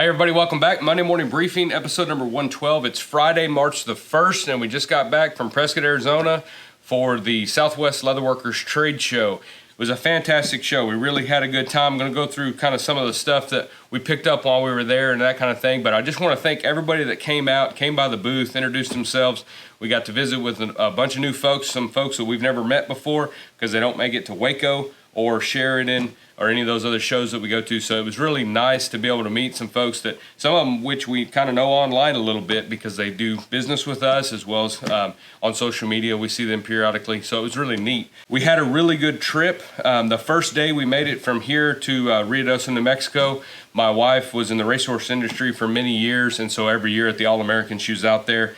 Hey everybody, welcome back. Monday Morning Briefing, episode number 112. It's Friday, March the 1st, and we just got back from Prescott, Arizona for the Southwest Leatherworkers Trade Show. It was a fantastic show. We really had a good time. I'm going to go through kind of some of the stuff that we picked up while we were there and that kind of thing, but I just want to thank everybody that came by the booth, introduced themselves. We got to visit with a bunch of new folks, some folks that we've never met before because they don't make it to Waco or Sheridan or any of those other shows that we go to. So it was really nice to be able to meet some folks that, some of them which we kind of know online a little bit because they do business with us as well as on social media. We see them periodically. So it was really neat. We had a really good trip. The first day we made it from here to Rio Rancho, New Mexico. My wife was in the racehorse industry for many years, and so every year at the All-American, she was out there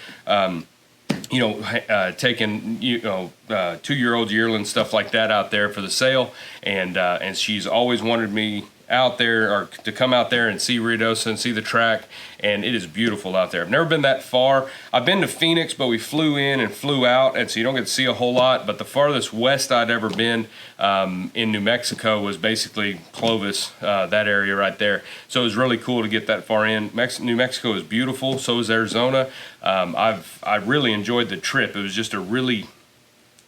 taking 2-year-old yearling stuff like that out there for the sale, and she's always wanted me out there or to come out there and see Rio Rancho and see the track, and it is beautiful out there. I've never been that far. I've been to Phoenix, but we flew in and flew out, and so you don't get to see a whole lot. But the farthest west I'd ever been in New Mexico was basically Clovis, that area right there. So it was really cool to get that far in. New Mexico is beautiful. So is Arizona. I really enjoyed the trip. It was just a really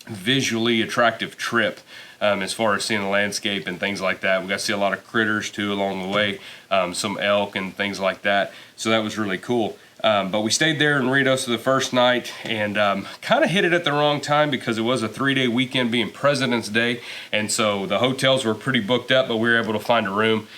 visually attractive trip. As far as seeing the landscape and things like that. We got to see a lot of critters too along the way, some elk and things like that. So that was really cool. But we stayed there in Rio Rancho the first night and kind of hit it at the wrong time because it was a 3-day weekend being President's Day. And so the hotels were pretty booked up, but we were able to find a room.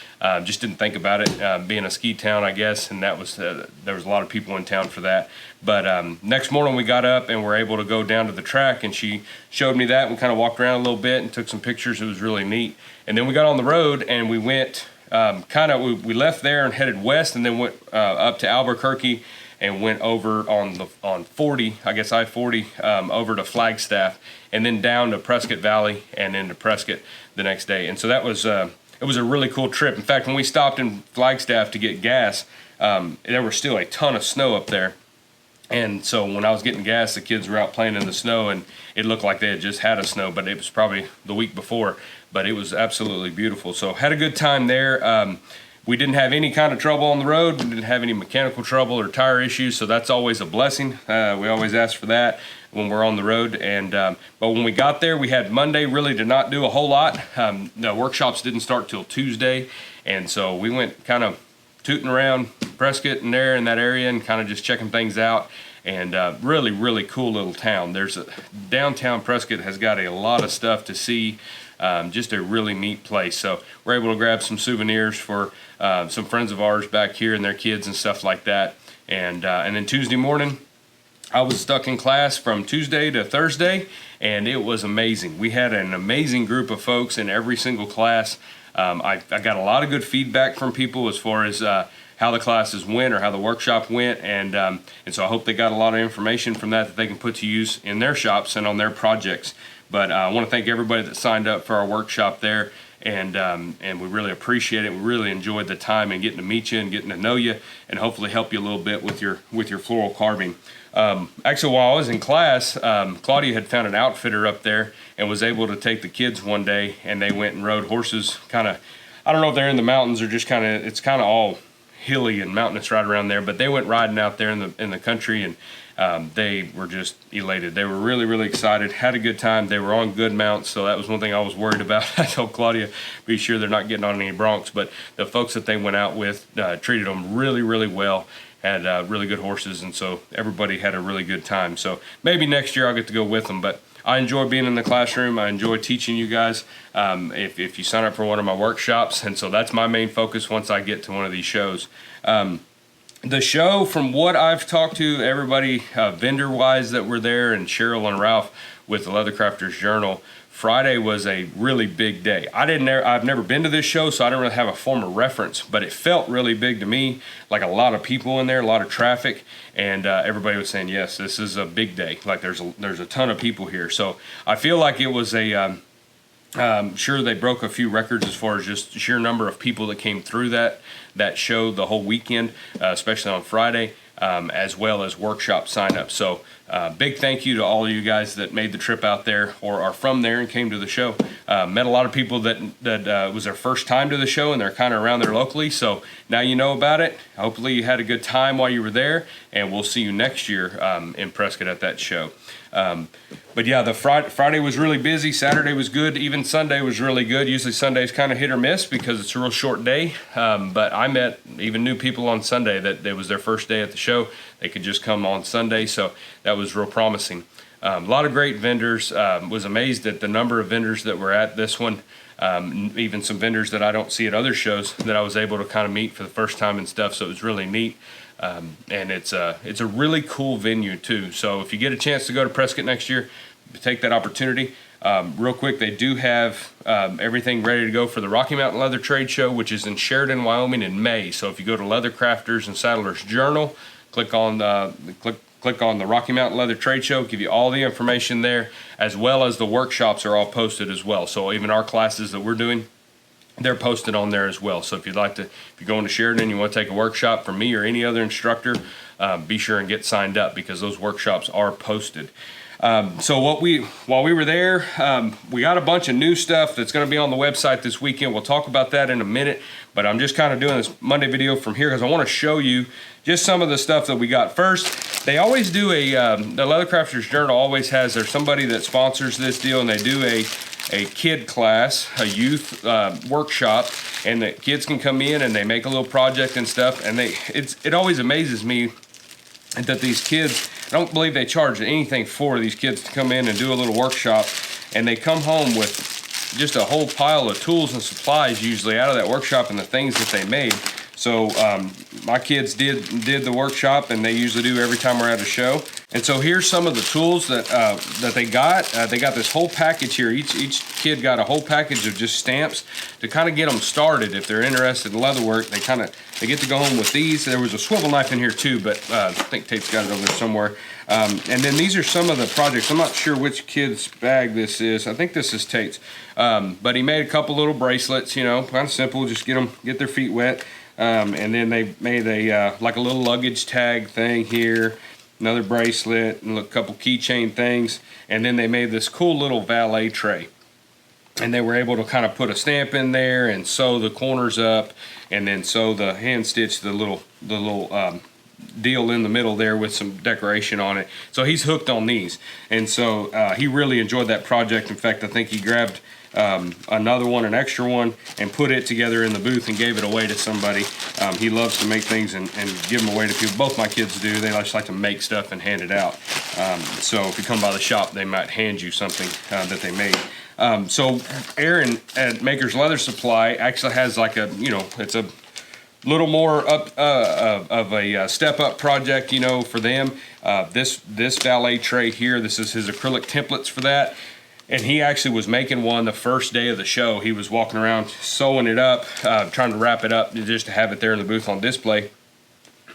Just didn't think about it, being a ski town, I guess, and that was there was a lot of people in town for that. But next morning we got up and were able to go down to the track, and she showed me that. We kind of walked around a little bit and took some pictures. It was really neat. And then we got on the road and we went we left there and headed west, and then went up to Albuquerque and went over on 40, I guess I-40, over to Flagstaff, and then down to Prescott Valley and into Prescott the next day. And so that was it was a really cool trip. In fact, when we stopped in Flagstaff to get gas, there was still a ton of snow up there. And so when I was getting gas, the kids were out playing in the snow, and it looked like they had just had a snow, but it was probably the week before. But it was absolutely beautiful. So had a good time there. We didn't have any kind of trouble on the road. We didn't have any mechanical trouble or tire issues, so that's always a blessing. We always ask for that when we're on the road. And but when we got there, we had Monday really to not do a whole lot. The workshops didn't start till Tuesday, and so we went kind of tooting around Prescott and there in that area and kind of just checking things out. And really, really cool little town. Downtown Prescott has got a lot of stuff to see. Just a really neat place. So we're able to grab some souvenirs for some friends of ours back here and their kids and stuff like that. And then Tuesday morning, I was stuck in class from Tuesday to Thursday, and it was amazing. We had an amazing group of folks in every single class. I got a lot of good feedback from people as far as how the classes went or how the workshop went, and so I hope they got a lot of information from that they can put to use in their shops and on their projects. But I want to thank everybody that signed up for our workshop there, and we really appreciate it. We really enjoyed the time and getting to meet you and getting to know you, and hopefully help you a little bit with your floral carving. Actually, while I was in class, Claudia had found an outfitter up there and was able to take the kids one day, and they went and rode horses. Kind of, I don't know if they're in the mountains or just it's kind of all hilly and mountainous right around there, but they went riding out there in the country, and they were just elated. They were really, really excited, had a good time. They were on good mounts, so that was one thing I was worried about. I told Claudia, be sure they're not getting on any broncs, but the folks that they went out with treated them really, really well, had really good horses, and so everybody had a really good time. So maybe next year I'll get to go with them, but I enjoy being in the classroom. I enjoy teaching you guys if you sign up for one of my workshops, and so that's my main focus once I get to one of these shows. The show, from what I've talked to everybody vendor-wise that were there, and Cheryl and Ralph with the Leathercrafters Journal, Friday was a really big day. I've never been to this show, so I don't really have a form of reference, but it felt really big to me, like a lot of people in there, a lot of traffic, and everybody was saying, yes, this is a big day. Like there's a ton of people here. So I feel like it was sure they broke a few records as far as just sheer number of people that came through that show the whole weekend, especially on Friday, as well as workshop sign-ups. So Big thank you to all of you guys that made the trip out there or are from there and came to the show. Met a lot of people that was their first time to the show, and they're kind of around there locally. So now you know about it. Hopefully you had a good time while you were there, and we'll see you next year in Prescott at that show. But yeah, the Friday was really busy. Saturday was good. Even Sunday was really good. Usually Sunday's kind of hit or miss because it's a real short day. But I met even new people on Sunday that it was their first day at the show. They could just come on Sunday, so that was real promising. A lot of great vendors. Was amazed at the number of vendors that were at this one. Even some vendors that I don't see at other shows that I was able to kind of meet for the first time and stuff. So it was really neat. And it's a really cool venue too. So if you get a chance to go to Prescott next year, take that opportunity. Real quick, they do have everything ready to go for the Rocky Mountain Leather Trade Show, which is in Sheridan, Wyoming in May. So if you go to Leather Crafters and Saddlers Journal, click on the Rocky Mountain Leather Trade Show, give you all the information there, as well as the workshops are all posted as well. So even our classes that we're doing, they're posted on there as well. So if you're going to Sheridan and you want to take a workshop from me or any other instructor, be sure and get signed up because those workshops are posted. So while we were there, we got a bunch of new stuff that's going to be on the website this weekend. We'll talk about that in a minute, but I'm just kind of doing this Monday video from here because I want to show you just some of the stuff that we got. First, they always do the Leather Crafters Journal always has, there's somebody that sponsors this deal, and they do a kid class, a youth workshop, and the kids can come in and they make a little project and stuff, and it always amazes me that these kids, I don't believe they charge anything for these kids to come in and do a little workshop, and they come home with just a whole pile of tools and supplies usually out of that workshop and the things that they made. So my kids did the workshop, and they usually do every time we're at a show. And so here's some of the tools that they got. They got this whole package here. Each kid got a whole package of just stamps to kind of get them started. If they're interested in leather work, they get to go home with these. There was a swivel knife in here too, but I think Tate's got it over there somewhere. And then these are some of the projects. I'm not sure which kid's bag this is. I think this is Tate's. But he made a couple little bracelets, kind of simple, just get their feet wet. And then they made like a little luggage tag thing here, another bracelet, and a couple keychain things. And then they made this cool little valet tray. And they were able to kind of put a stamp in there and sew the corners up, and then sew the hand stitch the little deal in the middle there with some decoration on it. So he's hooked on these, and so he really enjoyed that project. In fact, I think he grabbed another one, an extra one, and put it together in the booth and gave it away to somebody. He loves to make things and give them away to people. Both my kids do. They just like to make stuff and hand it out. So if you come by the shop, they might hand you something that they made. So Aaron at Maker's Leather Supply actually has like it's a little more up of a step up project, for them. This valet tray here, this is his acrylic templates for that. And he actually was making one the first day of the show. He was walking around sewing it up, trying to wrap it up just to have it there in the booth on display.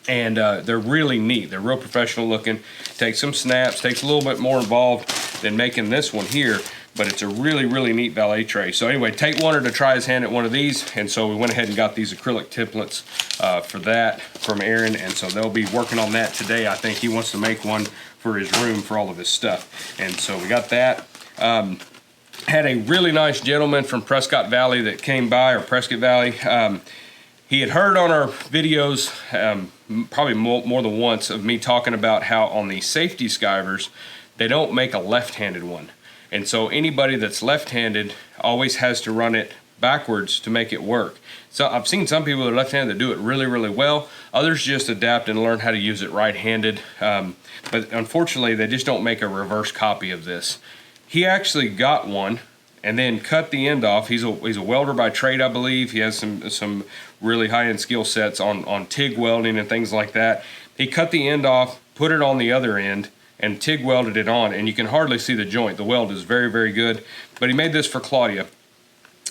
And they're really neat. They're real professional looking. Takes some snaps, takes a little bit more involved than making this one here, but it's a really, really neat valet tray. So anyway, Tate wanted to try his hand at one of these, and so we went ahead and got these acrylic templates for that from Aaron, and so they'll be working on that today. I think he wants to make one for his room for all of his stuff. And so we got that. Had a really nice gentleman from Prescott Valley that came by, or Prescott Valley. He had heard on our videos, probably more than once, of me talking about how on the safety Skyvers, they don't make a left-handed one. And so anybody that's left-handed always has to run it backwards to make it work. So I've seen some people that are left-handed that do it really, really well. Others just adapt and learn how to use it right-handed. But unfortunately, they just don't make a reverse copy of this. He actually got one and then cut the end off. He's a welder by trade, I believe. He has some really high-end skill sets on TIG welding and things like that. He cut the end off, put it on the other end, and TIG welded it on, and you can hardly see the joint. The weld is very, very good. But he made this for Claudia,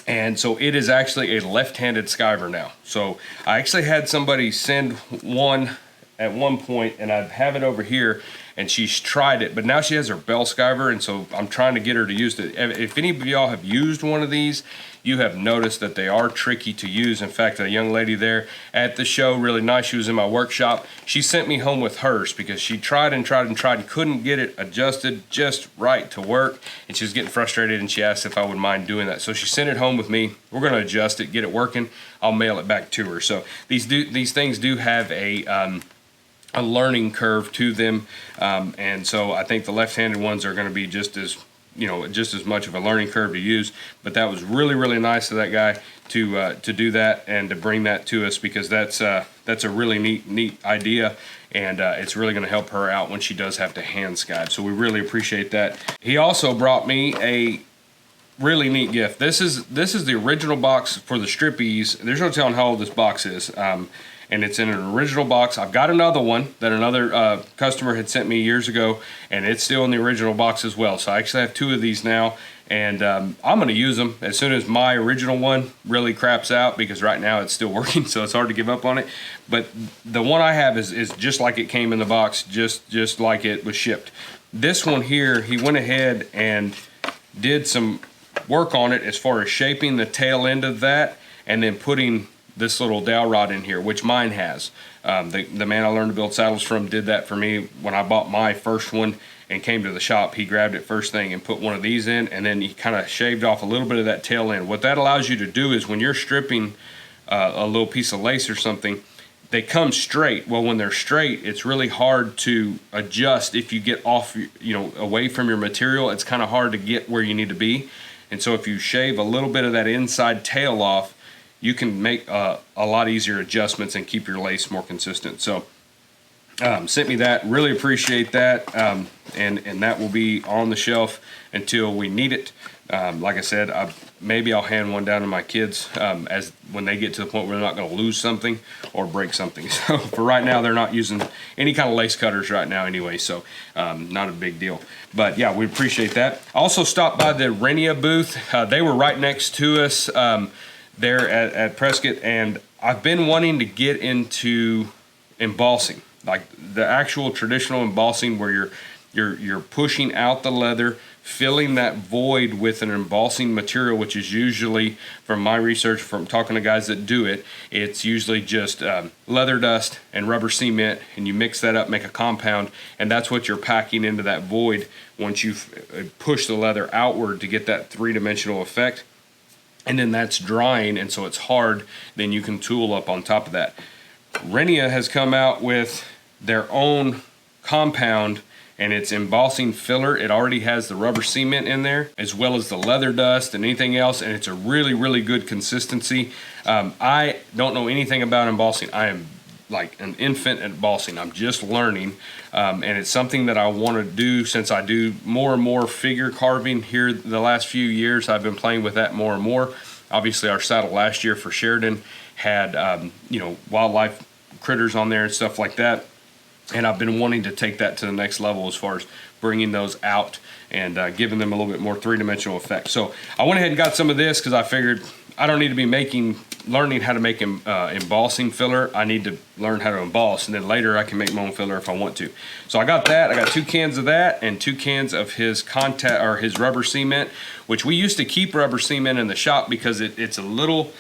and so it is actually a left-handed Skyver now. So I actually had somebody send one at one point, and I have it over here, and she's tried it, but now she has her bell Skyver, and so I'm trying to get her to use it. If any of y'all have used one of these, you have noticed that they are tricky to use. In fact, a young lady there at the show, really nice, she was in my workshop, she sent me home with hers because she tried and tried and tried and couldn't get it adjusted just right to work, and she was getting frustrated, and she asked if I would mind doing that. So she sent it home with me. We're going to adjust it, get it working. I'll mail it back to her. So these things do have a learning curve to them, and so I think the left-handed ones are going to be just as much of a learning curve to use. But that was really nice of that guy to do that and to bring that to us, because that's a really neat idea, and it's really going to help her out when she does have to hand skyve. So we really appreciate that. He also brought me a really neat gift. This is the original box for the Strippies. There's no telling how old this box is. And it's in an original box. I've got another one that another customer had sent me years ago, and it's still in the original box as well. So I actually have 2 of these now, and I'm going to use them as soon as my original one really craps out, because right now it's still working, so it's hard to give up on it. But the one I have is just like it came in the box, just like it was shipped. This one here, he went ahead and did some work on it as far as shaping the tail end of that, and then putting this little dowel rod in here, which mine has. The man I learned to build saddles from did that for me when I bought my first one and came to the shop. He grabbed it first thing and put one of these in, and then he kind of shaved off a little bit of that tail end. What that allows you to do is when you're stripping a little piece of lace or something, they come straight. Well, when they're straight, it's really hard to adjust. If you get off, away from your material, it's kind of hard to get where you need to be. And so if you shave a little bit of that inside tail off, you can make a lot easier adjustments and keep your lace more consistent. So sent me that, really appreciate that, and that will be on the shelf until we need it. Like I said, maybe I'll hand one down to my kids as when they get to the point where they're not going to lose something or break something. So for right now, they're not using any kind of lace cutters right now anyway, so not a big deal. But yeah, we appreciate that. I also stopped by the Renia booth. They were right next to us there at Prescott, and I've been wanting to get into embossing, like the actual traditional embossing where you're pushing out the leather, filling that void with an embossing material, which is usually, from my research, from talking to guys that do it, it's usually just leather dust and rubber cement, and you mix that up, make a compound, and that's what you're packing into that void once you push the leather outward to get that three-dimensional effect. And then that's drying, and so it's hard. Then you can tool up on top of that. Renia has come out with their own compound, and it's embossing filler. It already has the rubber cement in there, as well as the leather dust and anything else, and it's a really good consistency. I don't know anything about embossing. I am like an infant at embossing. I'm just learning, and it's something that I want to do since I do more and more figure carving here the last few years. I've been playing with that more and more. Obviously, our saddle last year for Sheridan had wildlife critters on there and stuff like that, and I've been wanting to take that to the next level as far as bringing those out and giving them a little bit more three-dimensional effect. So I went ahead and got some of this because I figured I don't need to be learning how to make embossing filler. I need to learn how to emboss, and then later I can make my own filler if I want to. So I got that. I got 2 cans of that and 2 cans of his his rubber cement, which we used to keep rubber cement in the shop because it's a little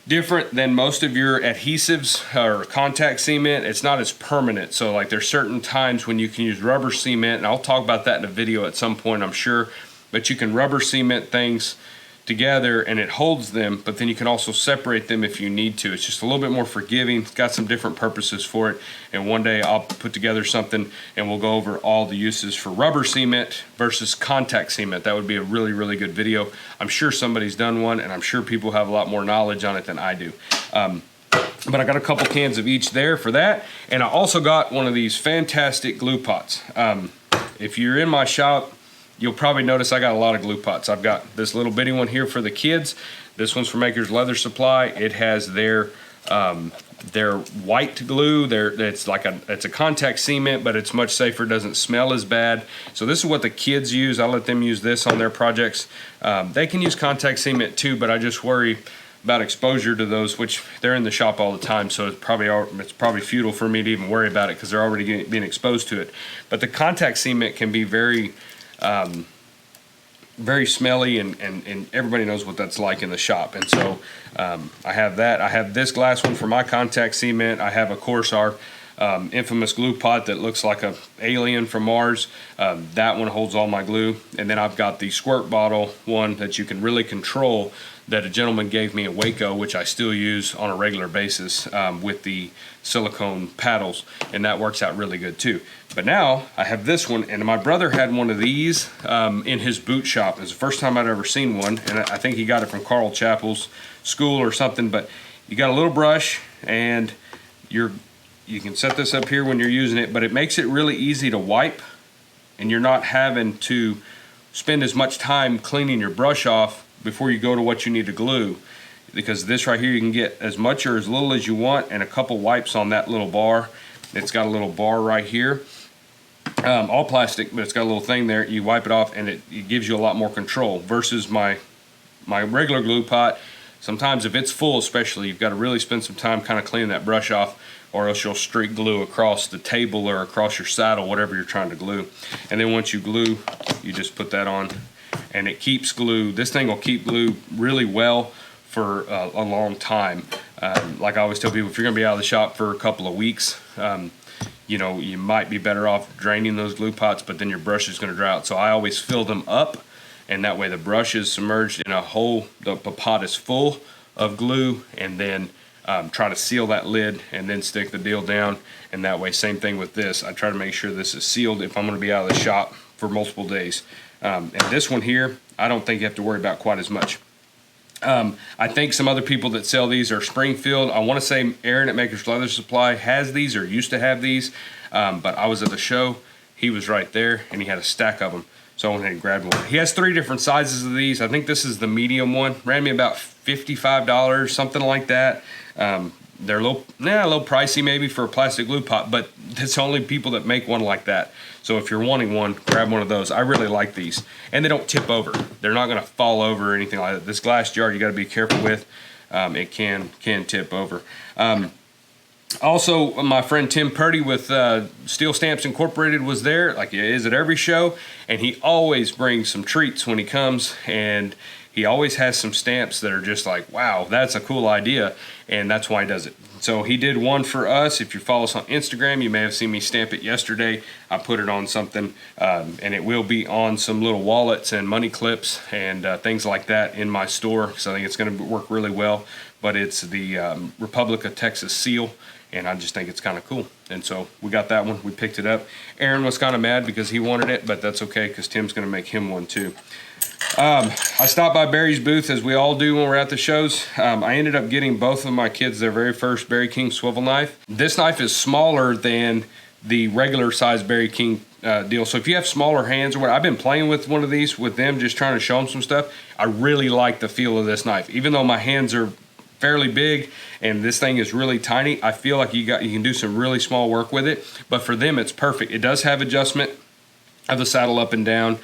different than most of your adhesives or contact cement. It's not as permanent. So like there's certain times when you can use rubber cement, and I'll talk about that in a video at some point, I'm sure, but you can rubber cement things together and it holds them, but then you can also separate them if you need to. It's just a little bit more forgiving. It's got some different purposes for it, and one day I'll put together something and we'll go over all the uses for rubber cement versus contact cement. That would be a really good video. I'm sure somebody's done one, and I'm sure people have a lot more knowledge on it than I do. But I got a couple cans of each there for that, and I also got one of these fantastic glue pots. If you're in my shop, you'll probably notice I got a lot of glue pots. I've got this little bitty one here for the kids. This one's from Maker's Leather Supply. It has their white glue. It's a contact cement, but it's much safer. Doesn't smell as bad. So this is what the kids use. I let them use this on their projects. They can use contact cement too, but I just worry about exposure to those, which they're in the shop all the time, so it's probably futile for me to even worry about it because they're already being exposed to it. But the contact cement can be very very smelly, and everybody knows what that's like in the shop. And so I have that. I have this glass one for my contact cement. I have, of course, our infamous glue pot that looks like a alien from Mars. That one holds all my glue. And then I've got the squirt bottle one that you can really control, that a gentleman gave me at Waco, which I still use on a regular basis with the silicone paddles, and that works out really good too. But now I have this one, and my brother had one of these in his boot shop. It was the first time I'd ever seen one, and I think he got it from Carl Chappell's school or something. But you got a little brush, and you can set this up here when you're using it, but it makes it really easy to wipe, and you're not having to spend as much time cleaning your brush off before you go to what you need to glue, because this right here, you can get as much or as little as you want, and a couple wipes on that little bar. It's got a little bar right here, all plastic, but it's got a little thing there. You wipe it off, and it gives you a lot more control versus my regular glue pot. Sometimes if it's full, especially, you've got to really spend some time kind of cleaning that brush off, or else you'll streak glue across the table or across your saddle, whatever you're trying to glue. And then once you glue, you just put that on, and it keeps glue. This thing will keep glue really well for a long time. Like I always tell people, if you're gonna be out of the shop for a couple of weeks, you know, you might be better off draining those glue pots, but then your brush is gonna dry out. So I always fill them up, and that way the brush is submerged in a hole, the pot is full of glue, and then try to seal that lid and then stick the deal down. And that way, same thing with this, I try to make sure this is sealed if I'm gonna be out of the shop for multiple days. And this one here, I don't think you have to worry about quite as much. I think some other people that sell these are Springfield. I want to say Aaron at Maker's Leather Supply has these, or used to have these, but I was at the show, he was right there, and he had a stack of them, so I went ahead and grabbed one. He has 3 different sizes of these. I think this is the medium one. Ran me about $55, something like that. They're a little pricey maybe for a plastic glue pot, but it's only people that make one like that. So if you're wanting one, grab one of those. I really like these, and they don't tip over. They're not gonna fall over or anything like that. This glass jar you gotta be careful with. It can tip over. Also, my friend Tim Purdy with Steel Stamps Incorporated was there, like he is at every show, and he always brings some treats when he comes, and he always has some stamps that are just like, wow, that's a cool idea, and that's why he does it. So he did one for us. If you follow us on Instagram, you may have seen me stamp it yesterday. I put it on something, and it will be on some little wallets and money clips and things like that in my store, so I think it's going to work really well. But it's the Republic of Texas seal, and I just think it's kind of cool. And so we got that one. We picked it up. Aaron was kind of mad because he wanted it, but that's okay because Tim's going to make him one too. I stopped by Barry's booth, as we all do when we're at the shows. I ended up getting both of my kids their very first Barry King swivel knife. This knife is smaller than the regular size Barry King deal. So if you have smaller hands or what, I've been playing with one of these with them, just trying to show them some stuff. I really like the feel of this knife. Even though my hands are fairly big and this thing is really tiny, I feel like you can do some really small work with it. But for them, it's perfect. It does have adjustment of the saddle up and down.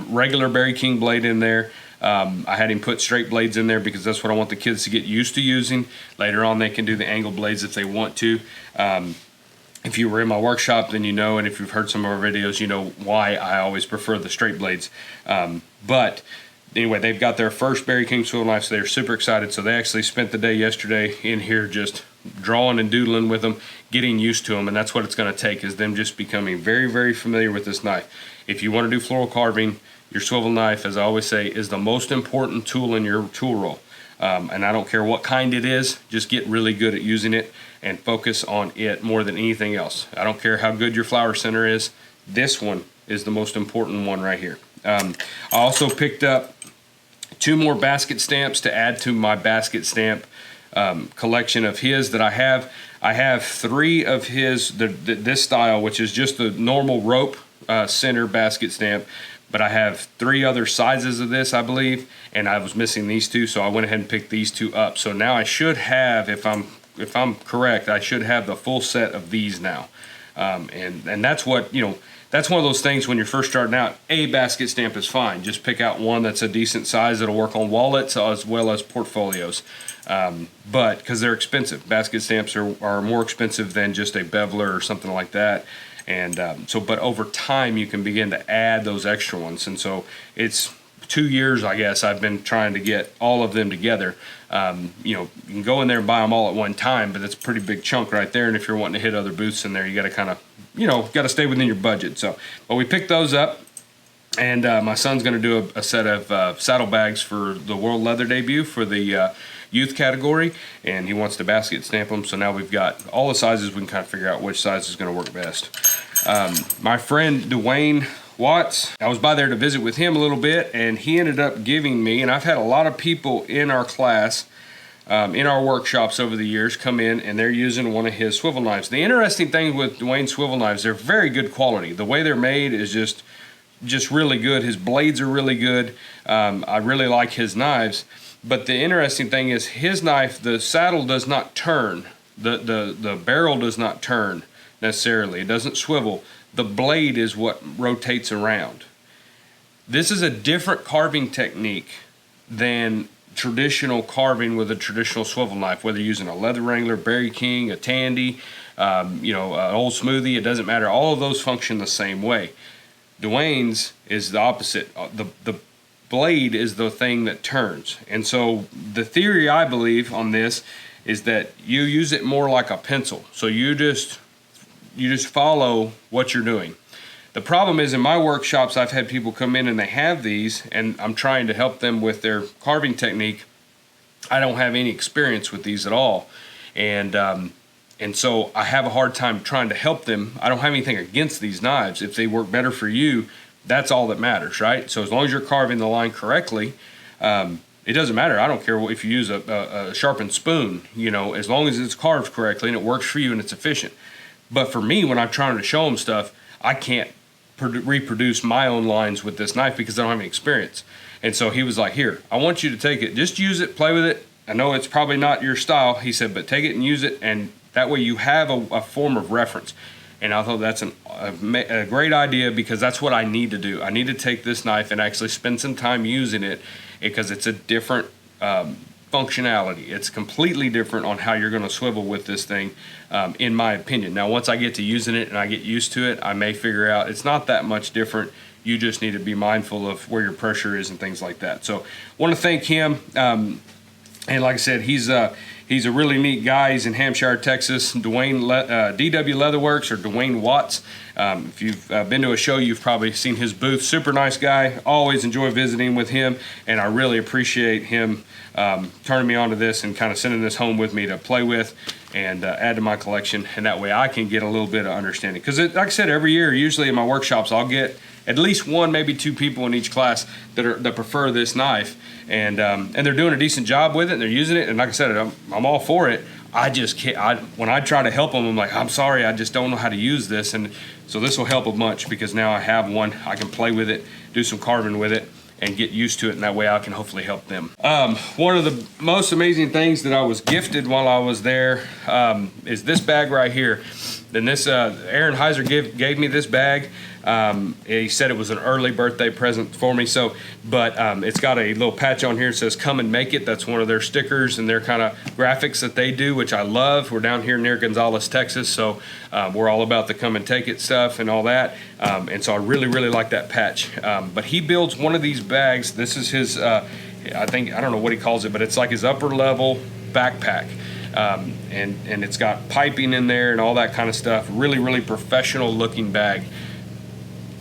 Regular Barry King blade in there. I had him put straight blades in there because that's what I want the kids to get used to using. Later on, they can do the angled blades if they want to. If you were in my workshop, then you know, and if you've heard some of our videos, you know why I always prefer the straight blades. But anyway, they've got their first Barry King swivel knife, so they're super excited. So they actually spent the day yesterday in here just drawing and doodling with them, getting used to them, and that's what it's going to take, is them just becoming very, very familiar with this knife. If you want to do floral carving, your swivel knife, as I always say, is the most important tool in your tool roll. And I don't care what kind it is, just get really good at using it and focus on it more than anything else. I don't care how good your flower center is, this one is the most important one right here. I also picked up 2 more basket stamps to add to my basket stamp collection of his that I have. I have 3 of his, this style, which is just the normal rope center basket stamp, but I have 3 other sizes of this, I believe, and I was missing these 2, so I went ahead and picked these 2 up. So now I should have, if I'm correct, I should have the full set of these now. And that's what, you know, that's one of those things when you're first starting out. A basket stamp is fine. Just pick out one that's a decent size that'll work on wallets as well as portfolios. But because they're expensive, basket stamps are more expensive than just a beveler or something like that. And but over time you can begin to add those extra ones. And so it's 2 years, I guess, I've been trying to get all of them together. You can go in there and buy them all at one time, but it's a pretty big chunk right there. And if you're wanting to hit other booths in there, you got to kind of, got to stay within your budget. So, but we picked those up, and my son's going to do a set of saddlebags for the World Leather debut for the youth category, and he wants to basket stamp them. So now we've got all the sizes. We can kind of figure out which size is going to work best. My friend Dwayne Watts, I was by there to visit with him a little bit, and he ended up giving me, and I've had a lot of people in our class, in our workshops over the years come in, and they're using one of his swivel knives. The interesting thing with Dwayne's swivel knives, they're very good quality. The way they're made is just really good. His blades are really good. I really like his knives. But the interesting thing is his knife, the saddle does not turn. The barrel does not turn necessarily. It doesn't swivel. The blade is what rotates around. This is a different carving technique than traditional carving with a traditional swivel knife, whether you're using a Leather Wrangler, Berry King, a Tandy, an Old Smoothie, it doesn't matter. All of those function the same way. Dwayne's is the opposite. The blade is the thing that turns. And so the theory I believe on this is that you use it more like a pencil. So you just follow what you're doing. The problem is in my workshops, I've had people come in and they have these, and I'm trying to help them with their carving technique. I don't have any experience with these at all. And so I have a hard time trying to help them. I don't have anything against these knives. If they work better for you, that's all that matters, right? So as long as you're carving the line correctly, it doesn't matter. I don't care if you use a sharpened spoon, as long as it's carved correctly and it works for you and it's efficient. But for me, when I'm trying to show them stuff, I can't reproduce my own lines with this knife because I don't have any experience. And so he was like, here, I want you to take it. Just use it, play with it. I know it's probably not your style, he said, but take it and use it, and that way you have a form of reference. And I thought that's a great idea, because that's what I need to do. I need to take this knife and actually spend some time using it, because it's a different functionality. It's completely different on how you're going to swivel with this thing, in my opinion. Now, once I get to using it and I get used to it, I may figure out it's not that much different. You just need to be mindful of where your pressure is and things like that. So, want to thank him. And like I said, he's a really neat guy. He's in Hampshire, Texas. DW Leatherworks, or Dwayne Watts. If you've been to a show, you've probably seen his booth. Super nice guy. Always enjoy visiting with him, and I really appreciate him turning me on to this and kind of sending this home with me to play with and add to my collection, and that way I can get a little bit of understanding. Because like I said, every year, usually in my workshops, I'll get at least one, maybe two people in each class that prefer this knife, and they're doing a decent job with it, and they're using it. And like I said, I'm all for it. I just can't. When I try to help them, I'm like, I'm sorry, I just don't know how to use this. And so this will help a bunch, because now I have one. I can play with it, do some carving with it, and get used to it, and that way I can hopefully help them. One of the most amazing things that I was gifted while I was there is this bag right here. And this Aaron Heiser gave me this bag. He said it was an early birthday present for me. But it's got a little patch on here that says "Come and Make It." That's one of their stickers and their kind of graphics that they do, which I love. We're down here near Gonzales, Texas, so we're all about the "Come and Take It" stuff and all that. And so I really, really like that patch. But he builds one of these bags. This is his, I don't know what he calls it, but it's like his upper level backpack. And it's got piping in there and all that kind of stuff. Really, really professional looking bag.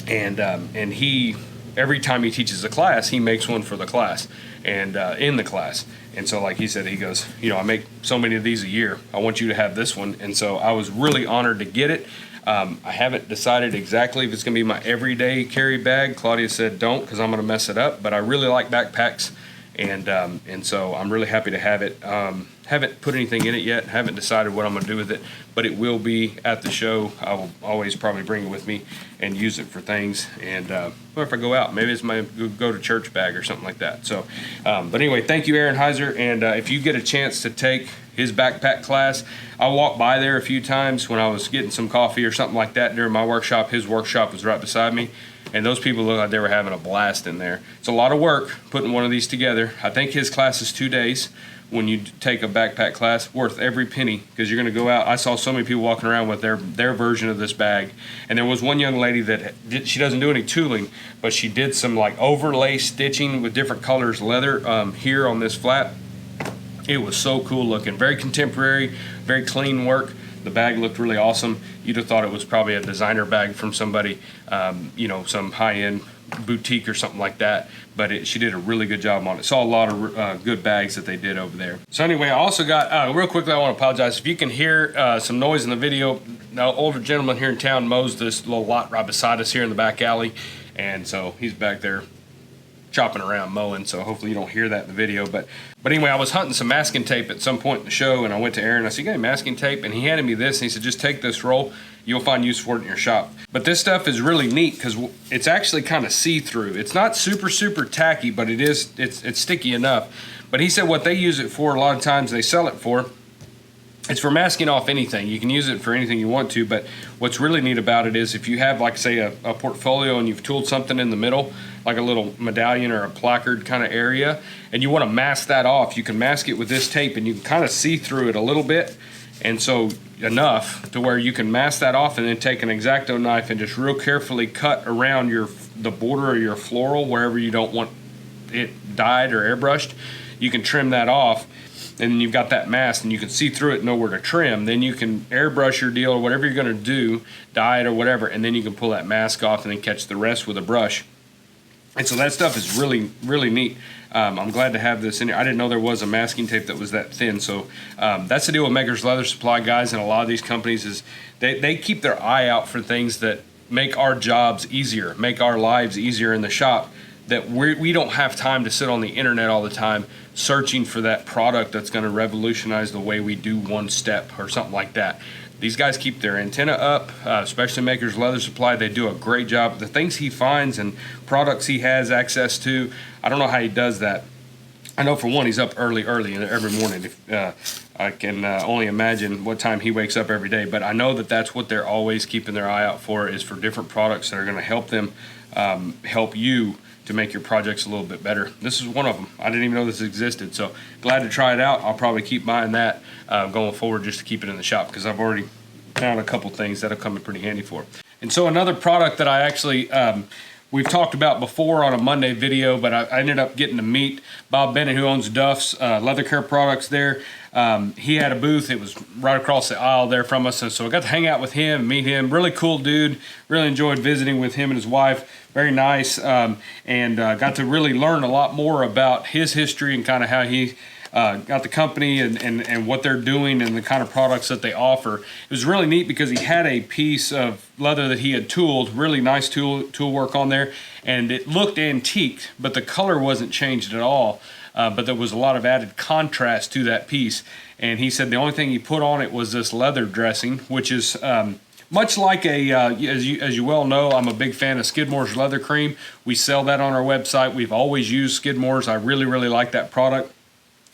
And he, every time he teaches a class, he makes one for the class and in the class. And so, like he said, he goes, I make so many of these a year. I want you to have this one. And so I was really honored to get it. I haven't decided exactly if it's going to be my everyday carry bag. Claudia said don't, because I'm going to mess it up. But I really like backpacks, and so I'm really happy to have it. Haven't put anything in it yet. Haven't decided what I'm going to do with it, but it will be at the show. I will always probably bring it with me and use it for things. And or if I go out, maybe it's my go to church bag or something like that. So, but anyway, thank you, Aaron Heiser. And if you get a chance to take his backpack class, I walked by there a few times when I was getting some coffee or something like that during my workshop. His workshop was right beside me, and those people looked like they were having a blast in there. It's a lot of work putting one of these together. I think his class is 2 days. when you take a backpack class, worth every penny, because you're going to go out. I saw so many people walking around with their version of this bag, and there was one young lady that she doesn't do any tooling, but she did some like overlay stitching with different colors leather here on this flap. It was so cool looking, very contemporary, very clean work. The bag looked really awesome. You'd have thought it was probably a designer bag from somebody, you know, some high-end boutique or something like that, but she did a really good job on it. Saw a lot of good bags that they did over there. So anyway, I also got, real quickly, I want to apologize. If you can hear some noise in the video, the older gentleman here in town mows this little lot right beside us here in the back alley, and so he's back there chopping around mowing, so hopefully you don't hear that in the video. But anyway, I was hunting some masking tape at some point in the show, and I went to Aaron and I said, "You got any masking tape?" And he handed me this, and he said, "Just take this roll. You'll find use for it in your shop." But this stuff is really neat because it's actually kind of see-through. It's not super tacky, but it's sticky enough. But he said what they use it for, a lot of times they sell it for, it's for masking off anything. You can use it for anything you want to, but what's really neat about it is if you have, like, say, a portfolio and you've tooled something in the middle, like a little medallion or a placard kind of area, and you want to mask that off, you can mask it with this tape and you can kind of see through it a little bit, and so enough to where you can mask that off and then take an X-Acto knife and just real carefully cut around the border of your floral wherever you don't want it dyed or airbrushed. You can trim that off, and then you've got that mask and you can see through it and know where to trim. Then you can airbrush your deal or whatever you're going to do, dye it or whatever, and then you can pull that mask off and then catch the rest with a brush. And so that stuff is really neat. I'm glad to have this in here. I didn't know there was a masking tape that was that thin. So that's the deal with Maker's Leather Supply, guys, and a lot of these companies is they keep their eye out for things that make our jobs easier, make our lives easier in the shop, that we don't have time to sit on the internet all the time searching for that product that's going to revolutionize the way we do one step or something like that. These guys keep their antenna up, especially Maker's Leather Supply. They do a great job. The things he finds and products he has access to, I don't know how he does that. I know for one, he's up early every morning. I can only imagine what time he wakes up every day, but I know that that's what they're always keeping their eye out for, is for different products that are going to help them, help you to make your projects a little bit better. This is one of them. I didn't even know this existed, so glad to try it out. I'll probably keep buying that going forward just to keep it in the shop, because I've already found a couple things that'll come in pretty handy for it. And so another product that I actually we've talked about before on a Monday video, but I ended up getting to meet Bob Bennett, who owns Duffs leather care products there. He had a booth. It was right across the aisle there from us, and so I got to hang out with him, meet him. Really cool dude. Really enjoyed visiting with him and his wife. Very nice, and got to really learn a lot more about his history and kind of how he got the company and what they're doing and the kind of products that they offer. It was really neat because he had a piece of leather that he had tooled, really nice tool work on there, and it looked antiqued, but the color wasn't changed at all. But there was a lot of added contrast to that piece. And he said the only thing he put on it was this leather dressing, which is much like as you well know, I'm a big fan of Skidmore's Leather Cream. We sell that on our website. We've always used Skidmore's. I really like that product.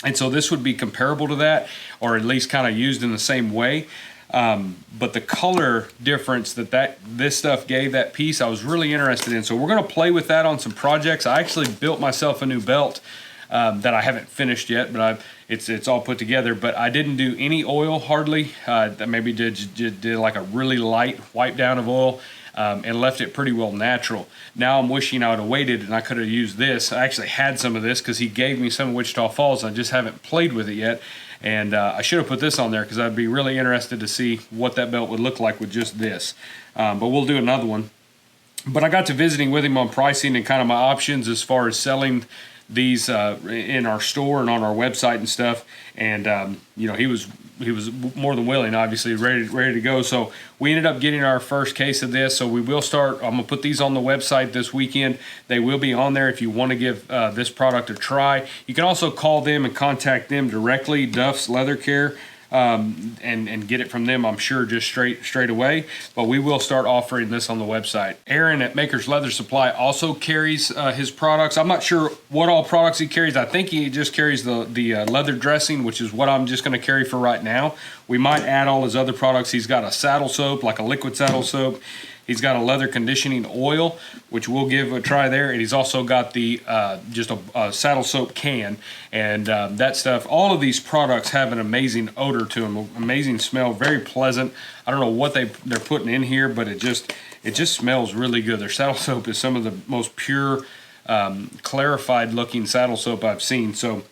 And so this would be comparable to that, or at least kind of used in the same way. But the color difference that this stuff gave that piece, I was really interested in. So we're going to play with that on some projects. I actually built myself a new belt that I haven't finished yet, but it's all put together. But I didn't do any oil hardly. That maybe did like a really light wipe down of oil, and left it pretty well natural. Now I'm wishing I would have waited and I could have used this. I actually had some of this because he gave me some of Wichita Falls. I just haven't played with it yet. And I should have put this on there because I'd be really interested to see what that belt would look like with just this. But we'll do another one. But I got to visiting with him on pricing and kind of my options as far as selling these in our store and on our website and stuff. And you know, he was more than willing, obviously ready to go. So we ended up getting our first case of this. So we will start. I'm gonna put these on the website this weekend. They will be on there if you want to give this product a try. You can also call them and contact them directly, Duffs Leather Care, and get it from them, I'm sure, just straight away. But we will start offering this on the website. Aaron at Maker's Leather Supply also carries his products. I'm not sure what all products he carries. I think he just carries the leather dressing, which is what I'm just going to carry for right now. We might add all his other products. He's got a saddle soap, like a liquid saddle soap. He's got a leather conditioning oil, which we'll give a try there. And he's also got the just a saddle soap can. And that stuff, all of these products have an amazing odor to them, amazing smell, very pleasant. I don't know what they're putting in here, but it just smells really good. Their saddle soap is some of the most pure, clarified looking saddle soap I've seen. So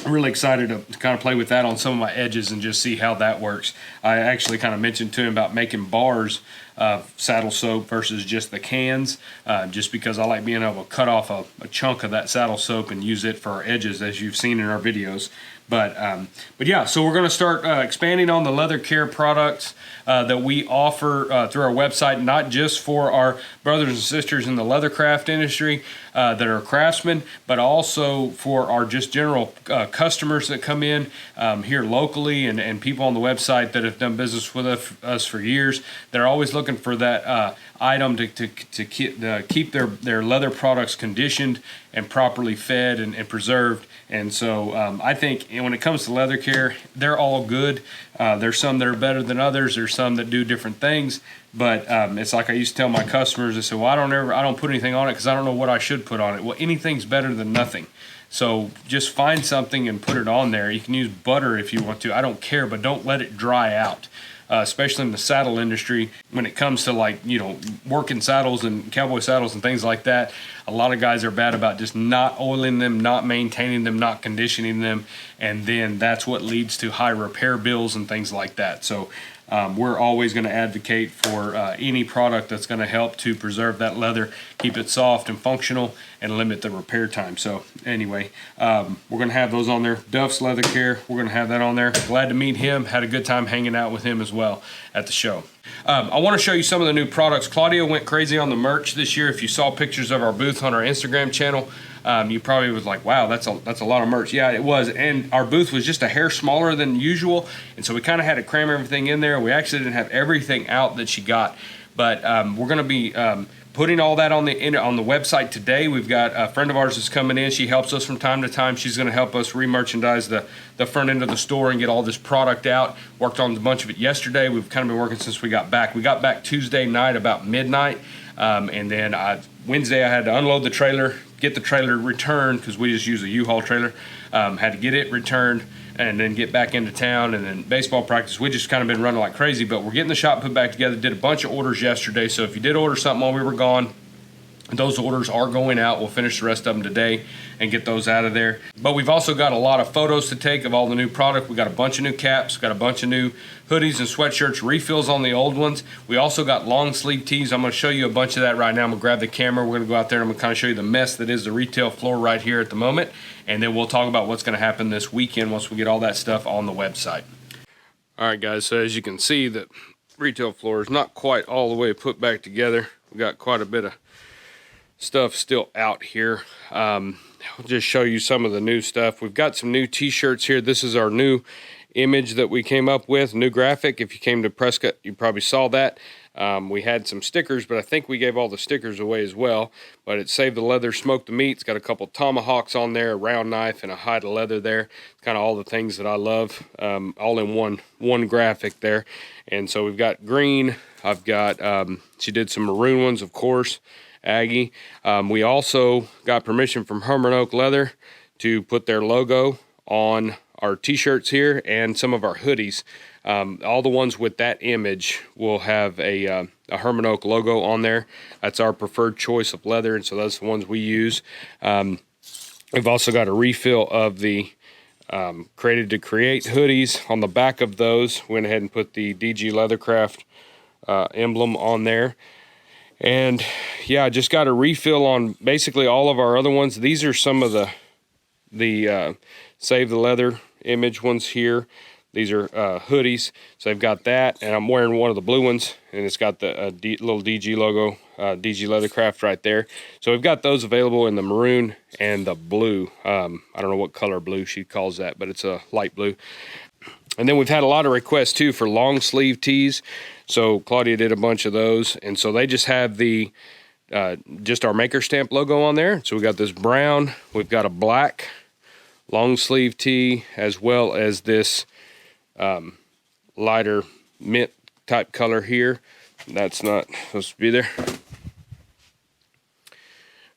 I'm really excited to kind of play with that on some of my edges and just see how that works. I actually kind of mentioned to him about making bars of saddle soap versus just the cans, just because I like being able to cut off a chunk of that saddle soap and use it for our edges, as you've seen in our videos. But yeah, so we're going to start expanding on the leather care products that we offer through our website, not just for our brothers and sisters in the leathercraft industry that are craftsmen, but also for our just general customers that come in here locally, and people on the website that have done business with us for years. They're always looking for that item to keep their leather products conditioned and properly fed and preserved. And so I think when it comes to leather care, they're all good. There's some that are better than others. There's some that do different things. But it's like I used to tell my customers, I said, well, I don't put anything on it because I don't know what I should put on it. Well, anything's better than nothing. So just find something and put it on there. You can use butter if you want to. I don't care, but don't let it dry out. Especially in the saddle industry, when it comes to, like, you know, working saddles and cowboy saddles and things like that, a lot of guys are bad about just not oiling them, not maintaining them, not conditioning them, and then that's what leads to high repair bills and things like that. So we're always going to advocate for any product that's going to help to preserve that leather, keep it soft and functional, and limit the repair time. So anyway, we're going to have those on there. Duffs Leather Care, we're going to have that on there. Glad to meet him. Had a good time hanging out with him as well at the show. I want to show you some of the new products. Claudia went crazy on the merch this year. If you saw pictures of our booth on our Instagram channel, you probably was like, wow, that's a lot of merch. Yeah, it was. And our booth was just a hair smaller than usual. And so we kind of had to cram everything in there. We actually didn't have everything out that she got. But we're going to be putting all that on the website today. We've got a friend of ours that's coming in. She helps us from time to time. She's going to help us re-merchandise the front end of the store and get all this product out. Worked on a bunch of it yesterday. We've kind of been working since we got back. We got back Tuesday night about midnight. And then Wednesday I had to unload the trailer, get the trailer returned, because we just use a U-Haul trailer. Had to get it returned and then get back into town, and then baseball practice. We just kind of been running like crazy, but we're getting the shop put back together. Did a bunch of orders yesterday, so if you did order something while we were gone, those orders are going out. We'll finish the rest of them today and get those out of there. But we've also got a lot of photos to take of all the new product. We got a bunch of new caps, got a bunch of new hoodies and sweatshirts, refills on the old ones. We also got long sleeve tees. I'm going to show you a bunch of that right now. I'm going to grab the camera. We're going to go out there and I'm going to kind of show you the mess that is the retail floor right here at the moment. And then we'll talk about what's going to happen this weekend once we get all that stuff on the website. All right, guys, so as you can see, the retail floor is not quite all the way put back together. We got quite a bit of stuff still out here. I'll just show you some of the new stuff. We've got some new t-shirts here. This is our new image that we came up with, new graphic. If you came to Prescott, you probably saw that. We had some stickers, but I think we gave all the stickers away as well. But it Save the Leather, Smoke the Meat. It's got a couple tomahawks on there, a round knife, and a hide of leather there. Kind of all the things that I love, all in one graphic there. And so we've got green. I've got, she did some maroon ones, of course, Aggie. We also got permission from Herman Oak Leather to put their logo on our t-shirts here and some of our hoodies. All the ones with that image will have a Herman Oak logo on there. That's our preferred choice of leather, and so that's the ones we use. We've also got a refill of the Created to Create hoodies. On the back of those, went ahead and put the DG Leathercraft emblem on there. And yeah, I just got a refill on basically all of our other ones. These are some of the Save the Leather image ones here. These are hoodies, so I've got that, and I'm wearing one of the blue ones, and it's got the little DG logo, DG Leathercraft right there. So we've got those available in the maroon and the blue. I don't know what color blue she calls that, but it's a light blue. And then we've had a lot of requests too for long sleeve tees. So Claudia did a bunch of those, and so they just have the just our maker stamp logo on there. So we got this brown, we've got a black long sleeve tee, as well as this lighter mint type color here. That's not supposed to be there.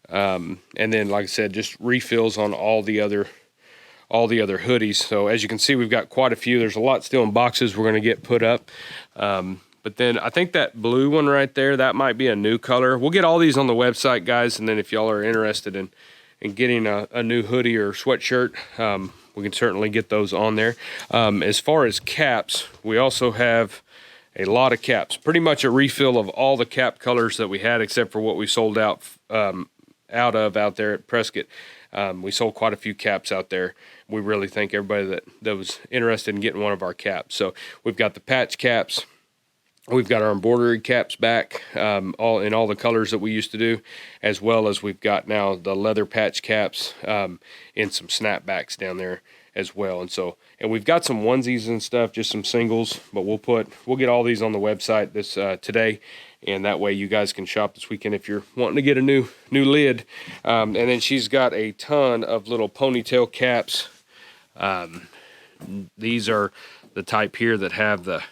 And then, like I said, just refills on all the other hoodies. So as you can see, we've got quite a few. There's a lot still in boxes we're going to get put up. But then I think that blue one right there, that might be a new color. We'll get all these on the website, guys. And then if y'all are interested in getting a new hoodie or sweatshirt, we can certainly get those on there. As far as caps, we also have a lot of caps. Pretty much a refill of all the cap colors that we had, except for what we sold out there at Prescott. We sold quite a few caps out there. We really thank everybody that was interested in getting one of our caps. So we've got the patch caps. We've got our embroidery caps back, all in all the colors that we used to do, as well as we've got now the leather patch caps in some snapbacks down there as well. And we've got some onesies and stuff, just some singles, but we'll get all these on the website this today, and that way you guys can shop this weekend if you're wanting to get a new lid. And then she's got a ton of little ponytail caps. These are the type here that have the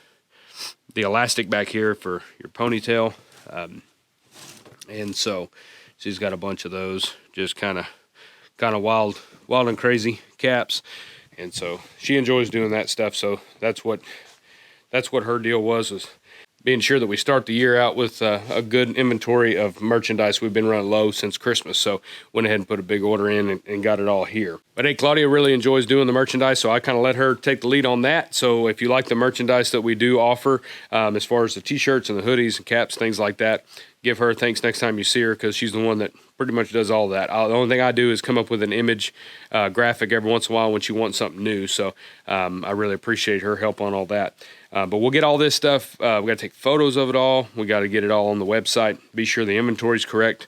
elastic back here for your ponytail. And so she's got a bunch of those, just kind of wild and crazy caps. And so she enjoys doing that stuff. So that's what her deal was being sure that we start the year out with a good inventory of merchandise. We've been running low since Christmas, so went ahead and put a big order in and got it all here. But hey, Claudia really enjoys doing the merchandise, so I kind of let her take the lead on that. So if you like the merchandise that we do offer, as far as the t-shirts and the hoodies and caps, things like that, give her thanks next time you see her, because she's the one that pretty much does all that. The only thing I do is come up with an image graphic every once in a while when she wants something new. So I really appreciate her help on all that. But we'll get all this stuff. We got to take photos of it all. We got to get it all on the website. Be sure the inventory is correct.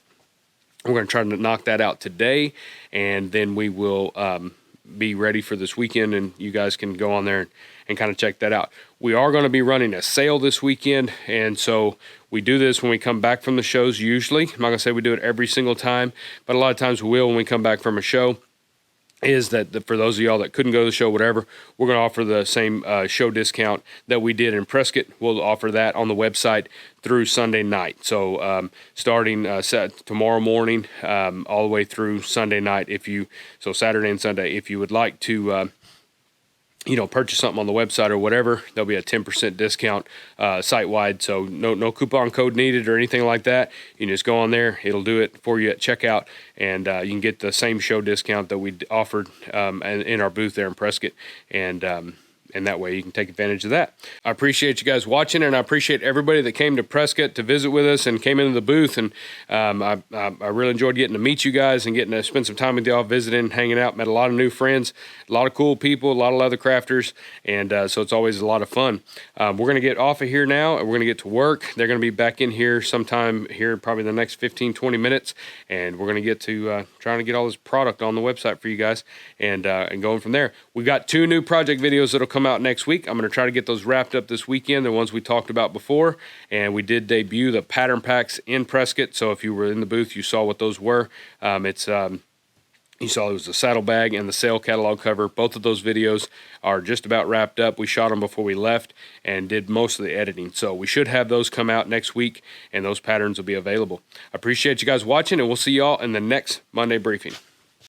We're going to try to knock that out today, and then we will be ready for this weekend, and you guys can go on there and kind of check that out. We are going to be running a sale this weekend, and so we do this when we come back from the shows usually. I'm not going to say we do it every single time, but a lot of times we will when we come back from a show. Is that for those of y'all that couldn't go to the show, whatever, we're going to offer the same show discount that we did in Prescott. We'll offer that on the website through Sunday night. So starting tomorrow morning all the way through Sunday night. So Saturday and Sunday, if you would like to purchase something on the website or whatever, there'll be a 10% discount site-wide. So no coupon code needed or anything like that. You can just go on there. It'll do it for you at checkout, and you can get the same show discount that we offered in our booth there in Prescott. And that way you can take advantage of that. I appreciate you guys watching, and I appreciate everybody that came to Prescott to visit with us and came into the booth. And I really enjoyed getting to meet you guys and getting to spend some time with y'all, visiting, hanging out. Met a lot of new friends, a lot of cool people, a lot of leather crafters, and so it's always a lot of fun. We're going to get off of here now, and we're going to get to work. They're going to be back in here sometime here, probably the next 15-20 minutes, and we're going to get to trying to get all this product on the website for you guys, and going from there. We've got 2 new project videos that'll come out next week. I'm going to try to get those wrapped up this weekend, the ones we talked about before, and we did debut the pattern packs in Prescott. So if you were in the booth, you saw what those were. You saw it was the saddlebag and the sale catalog cover. Both of those videos are just about wrapped up. We shot them before we left and did most of the editing. So we should have those come out next week, and those patterns will be available. I appreciate you guys watching, and we'll see y'all in the next Monday briefing.